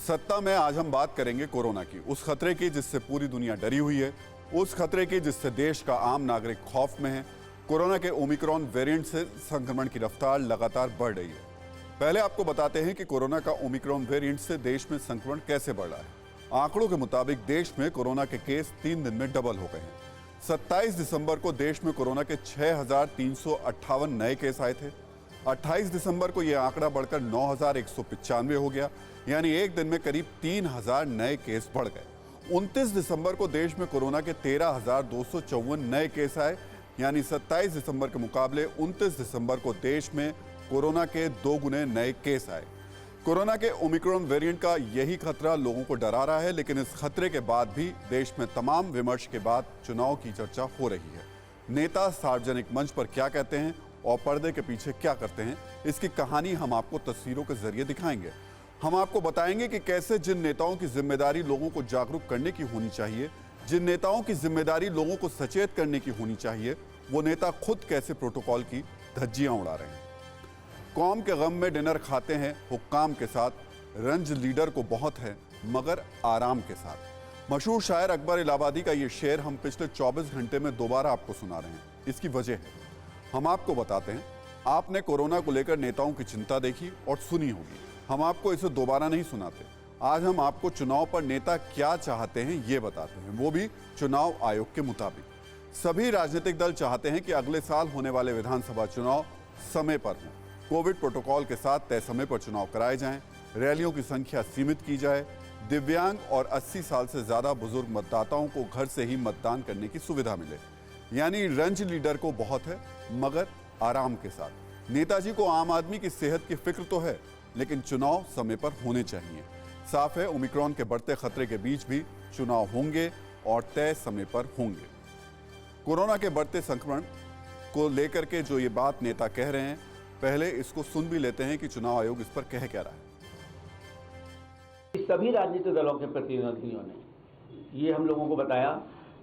सत्ता में आज हम बात करेंगे कोरोना की, उस खतरे की जिससे पूरी दुनिया डरी हुई है, उस खतरे की जिससे देश का आम नागरिक खौफ में है। कोरोना के ओमिक्रॉन वेरिएंट से संक्रमण की रफ्तार लगातार बढ़ रही है। पहले आपको बताते हैं कि कोरोना का ओमिक्रॉन वेरिएंट से देश में संक्रमण कैसे बढ़ रहा है। आंकड़ों के मुताबिक देश में कोरोना के केस 3 दिन में डबल हो गए हैं। 27 दिसंबर को देश में कोरोना के 6,358 नए केस आए थे। 28 दिसंबर को यह आंकड़ा बढ़कर 9,195 हो गया, यानी एक दिन में करीब 3,000 नए केस बढ़ गए। 29 दिसंबर को देश में कोरोना के 13,254 नए केस आए, यानी 27 दिसंबर के मुकाबले 29 दिसंबर को देश में कोरोना के 2 गुने नए केस आए। कोरोना के ओमिक्रॉन वेरिएंट का यही खतरा लोगों को डरा रहा है, लेकिन इस खतरे के बाद भी देश में तमाम विमर्श के बाद चुनाव की चर्चा हो रही है। नेता सार्वजनिक मंच पर क्या कहते हैं और पर्दे के पीछे क्या करते हैं, इसकी कहानी हम आपको तस्वीरों के जरिए दिखाएंगे। हम आपको बताएंगे कि कैसे जिन नेताओं की जिम्मेदारी लोगों को जागरूक करने की होनी चाहिए, जिन नेताओं की जिम्मेदारी लोगों को सचेत करने की होनी चाहिए, वो नेता खुद कैसे प्रोटोकॉल की धज्जियां उड़ा रहे हैं। कौम के गम में डिनर खाते हैं हुक्काम के साथ, रंज लीडर को बहुत है मगर आराम के साथ। मशहूर शायर अकबर इलाहाबादी का ये शेर हम पिछले 24 घंटे में दोबारा आपको सुना रहे हैं। इसकी वजह है, हम आपको बताते हैं, आपने कोरोना को लेकर नेताओं की चिंता देखी और सुनी होगी। हम आपको इसे दोबारा नहीं सुनाते। आज हम आपको चुनाव पर नेता क्या चाहते हैं ये बताते हैं, वो भी चुनाव आयोग के मुताबिक। सभी राजनीतिक दल चाहते हैं कि अगले साल होने वाले विधानसभा चुनाव समय पर हों, कोविड प्रोटोकॉल के साथ तय समय पर चुनाव कराए जाएं, रैलियों की संख्या सीमित की जाए, दिव्यांग और 80 साल से ज्यादा बुजुर्ग मतदाताओं को घर से ही मतदान करने की सुविधा मिले। यानी रंज लीडर को बहुत है मगर आराम के साथ। नेताजी को आम आदमी की सेहत की फिक्र तो है, लेकिन चुनाव समय पर होने चाहिए। साफ है, ओमिक्रॉन के बढ़ते खतरे के बीच भी चुनाव होंगे और तय समय पर होंगे। कोरोना के बढ़ते संक्रमण को लेकर के जो ये बात नेता कह रहे हैं, पहले इसको सुन भी लेते हैं कि चुनाव आयोग इस पर कह क्या रहा है। सभी राजनीतिक दलों के प्रतिनिधियों ने ये हम लोगों को बताया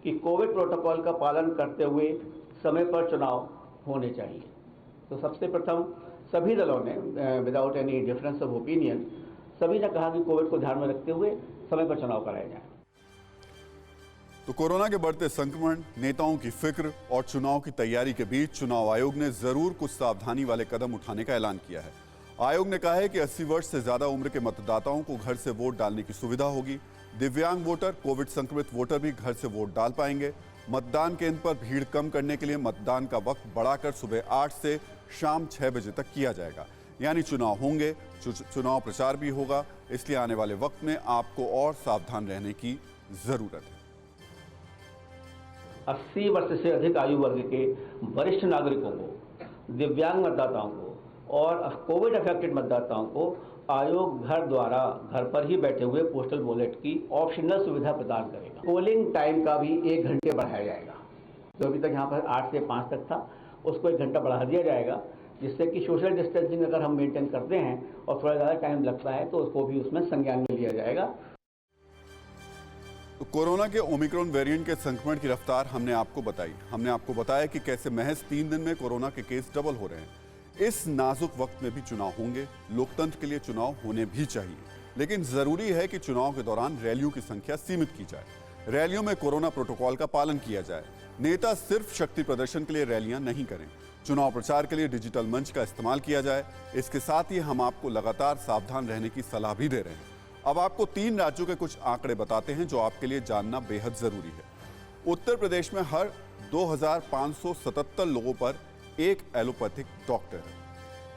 कि कोविड प्रोटोकॉल का पालन करते हुए समय पर चुनाव होने चाहिए। तो सबसे प्रथम सभी दलों ने without any difference of opinion सभी ने कहा कि कोविड को ध्यान में रखते हुए समय पर चुनाव कराए जाए। तो कोरोना के बढ़ते संक्रमण, नेताओं की फिक्र और चुनाव की तैयारी के बीच चुनाव आयोग ने जरूर कुछ सावधानी वाले कदम उठाने का ऐलान किया है। आयोग ने कहा है कि 80 वर्ष से ज्यादा उम्र के मतदाताओं को घर से वोट डालने की सुविधा होगी। दिव्यांग वोटर, कोविड संक्रमित वोटर भी घर से वोट डाल पाएंगे। मतदान केंद्र पर भीड़ कम करने के लिए मतदान का वक्त बढ़ाकर सुबह 8 से शाम 6 बजे तक किया जाएगा। यानी चुनाव होंगे, चुनाव प्रचार भी होगा, इसलिए आने वाले वक्त में आपको और सावधान रहने की जरूरत है। 80 वर्ष से अधिक आयु वर्ग के वरिष्ठ नागरिकों को, दिव्यांग मतदाताओं को और कोविड अफेक्टेड मतदाताओं को आयोग घर द्वारा घर पर ही बैठे हुए पोस्टल बैलेट की ऑप्शनल सुविधा प्रदान करेगा। पोलिंग टाइम का भी 1 घंटे बढ़ाया जाएगा। जो अभी तक यहाँ पर 8 से 5 तक था, उसको 1 घंटा बढ़ा दिया जाएगा, जिससे कि सोशल डिस्टेंसिंग अगर हम मेंटेन करते हैं और थोड़ा ज़्यादा टाइम लगता है तो उसको भी उसमें संज्ञान में लिया जाएगा। तो कोरोना के ओमिक्रॉन वेरिएंट के संक्रमण की रफ्तार हमने आपको बताई। हमने आपको बताया कि कैसे महज 3 दिन में कोरोना के केस डबल हो रहे हैं। इस नाजुक वक्त में भी चुनाव होंगे। लोकतंत्र के लिए चुनाव होने भी चाहिए, लेकिन जरूरी है कि चुनाव के दौरान रैलियों की संख्या सीमित की जाए। रैलियों में कोरोना प्रोटोकॉल का पालन किया जाए। नेता सिर्फ शक्ति प्रदर्शन के लिए रैलियां नहीं करें। चुनाव प्रचार के लिए डिजिटल मंच का इस्तेमाल किया जाए। इसके साथ ही हम आपको लगातार सावधान रहने की सलाह भी दे रहे हैं। अब आपको 3 राज्यों के कुछ आंकड़े बताते हैं जो आपके लिए जानना बेहद जरूरी है। उत्तर प्रदेश में हर 2,577 लोगों पर एक एलोपैथिक डॉक्टर है।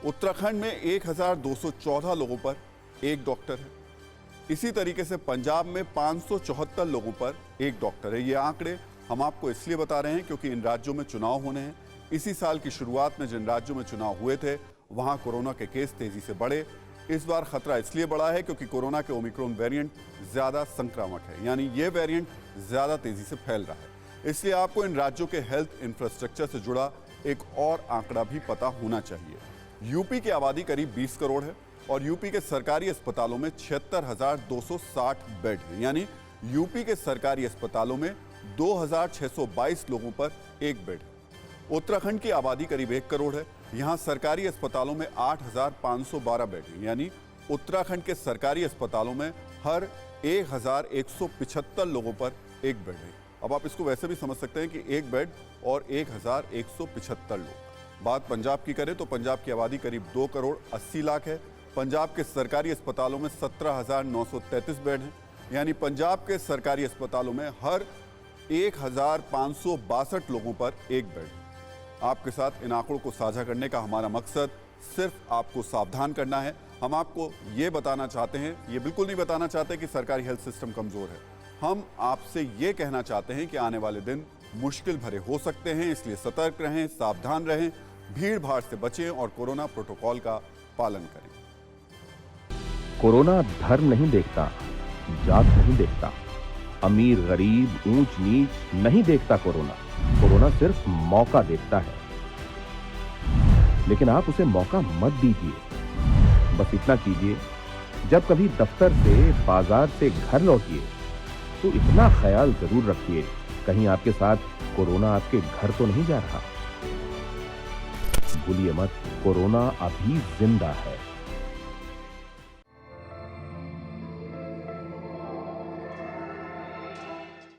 उत्तराखंड में 1,214 लोगों पर एक डॉक्टर है। इसी तरीके से पंजाब में 574 लोगों पर एक डॉक्टर है। ये आंकड़े हम आपको इसलिए बता रहे हैं क्योंकि इन राज्यों में चुनाव होने हैं। इसी साल की शुरुआत में जिन राज्यों में चुनाव हुए थे, वहां कोरोना के केस तेजी से बढ़े। इस बार खतरा इसलिए बढ़ा है क्योंकि कोरोना के ओमिक्रॉन वेरिएंट ज्यादा संक्रामक है, यानी ये वेरिएंट ज्यादा तेजी से फैल रहा है। इसलिए आपको इन राज्यों के हेल्थ इंफ्रास्ट्रक्चर से जुड़ा एक और आंकड़ा भी पता होना चाहिए। यूपी की आबादी करीब 20 करोड़ है और यूपी के सरकारी अस्पतालों में 76,260 बेड है। यानी यूपी के सरकारी अस्पतालों में 2,622 लोगों पर एक बेड है। उत्तराखंड की आबादी करीब 1 करोड़ है। यहाँ सरकारी अस्पतालों में 8,512 बेड हैं, यानी उत्तराखंड के सरकारी अस्पतालों में हर 1175 लोगों पर एक बेड है। अब आप इसको वैसे भी समझ सकते हैं कि एक बेड और 1175 लोग। बात पंजाब की करें तो पंजाब की आबादी करीब 2 करोड़ 80 लाख है। पंजाब के सरकारी अस्पतालों में 17,933 बेड हैं, यानी पंजाब के सरकारी अस्पतालों में हर 1,562 लोगों पर एक बेड है। आपके साथ इन आंकड़ों को साझा करने का हमारा मकसद सिर्फ आपको सावधान करना है। हम आपको ये बताना चाहते हैं, ये बिल्कुल नहीं बताना चाहते कि सरकारी हेल्थ सिस्टम कमज़ोर है। हम आपसे ये कहना चाहते हैं कि आने वाले दिन मुश्किल भरे हो सकते हैं, इसलिए सतर्क रहें, सावधान रहें, भीड़ भाड़ से बचें और कोरोना प्रोटोकॉल का पालन करें। कोरोना धर्म नहीं देखता, जात नहीं देखता, अमीर गरीब ऊंच नीच नहीं देखता। कोरोना सिर्फ मौका देखता है, लेकिन आप उसे मौका मत दीजिए। बस इतना कीजिए, जब कभी दफ्तर से बाजार से घर लौटिए तो इतना ख्याल जरूर रखिए कहीं आपके साथ कोरोना आपके घर तो नहीं जा रहा। भूलिए मत, कोरोना अभी जिंदा है।